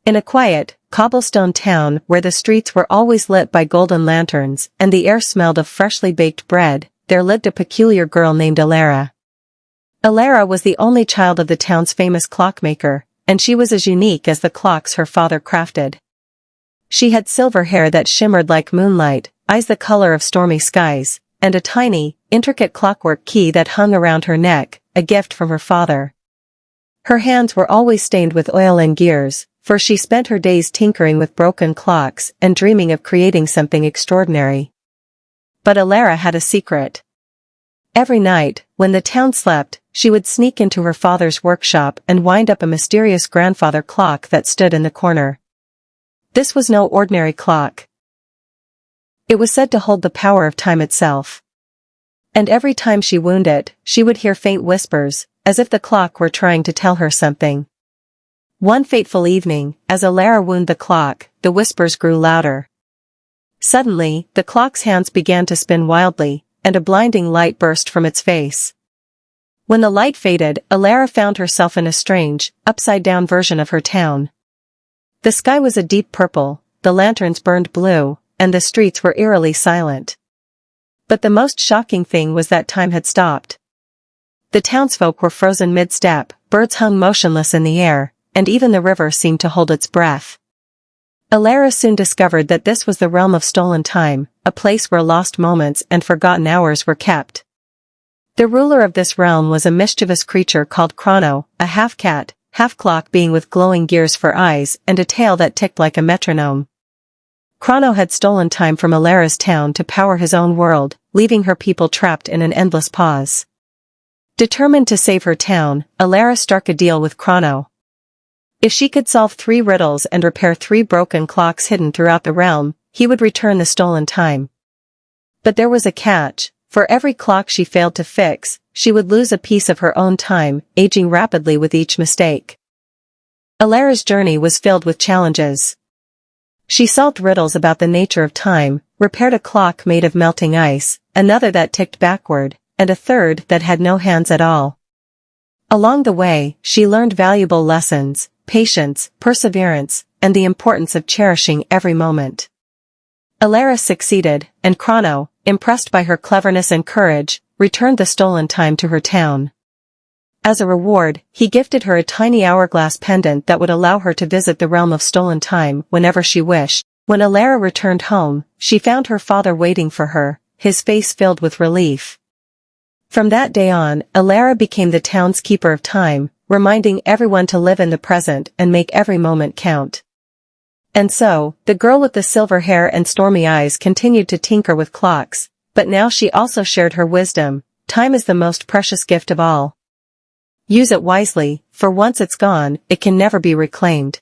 In a quiet, cobblestone town where the streets were always lit by golden lanterns and the air smelled of freshly baked bread, there lived a peculiar girl named Alara. Alara was the only child of the town's famous clockmaker, and she was as unique as the clocks her father crafted. She had silver hair that shimmered like moonlight, eyes the color of stormy skies, and a tiny, intricate clockwork key that hung around her neck, a gift from her father. Her hands were always stained with oil and gears, for she spent her days tinkering with broken clocks and dreaming of creating something extraordinary. But Alara had a secret. Every night, when the town slept, she would sneak into her father's workshop and wind up a mysterious grandfather clock that stood in the corner. This was no ordinary clock. It was said to hold the power of time itself. And every time she wound it, she would hear faint whispers, as if the clock were trying to tell her something. One fateful evening, as Alara wound the clock, the whispers grew louder. Suddenly, the clock's hands began to spin wildly, and a blinding light burst from its face. When the light faded, Alara found herself in a strange, upside-down version of her town. The sky was a deep purple, the lanterns burned blue, and the streets were eerily silent. But the most shocking thing was that time had stopped. The townsfolk were frozen mid-step, birds hung motionless in the air, and even the river seemed to hold its breath. Alara soon discovered that this was the realm of stolen time, a place where lost moments and forgotten hours were kept. The ruler of this realm was a mischievous creature called Chrono, a half-cat, half-clock being with glowing gears for eyes and a tail that ticked like a metronome. Chrono had stolen time from Alara's town to power his own world, leaving her people trapped in an endless pause. Determined to save her town, Alara struck a deal with Chrono. If she could solve 3 riddles and repair 3 broken clocks hidden throughout the realm, he would return the stolen time. But there was a catch. For every clock she failed to fix, she would lose a piece of her own time, aging rapidly with each mistake. Alara's journey was filled with challenges. She solved riddles about the nature of time, repaired a clock made of melting ice, another that ticked backward, and a third that had no hands at all. Along the way, she learned valuable lessons, patience, perseverance, and the importance of cherishing every moment. Alara succeeded, and Chrono, impressed by her cleverness and courage, returned the stolen time to her town. As a reward, he gifted her a tiny hourglass pendant that would allow her to visit the realm of stolen time whenever she wished. When Alara returned home, she found her father waiting for her, his face filled with relief. From that day on, Alara became the town's keeper of time, reminding everyone to live in the present and make every moment count. And so, the girl with the silver hair and stormy eyes continued to tinker with clocks, but now she also shared her wisdom. Time is the most precious gift of all. Use it wisely, for once it's gone, it can never be reclaimed.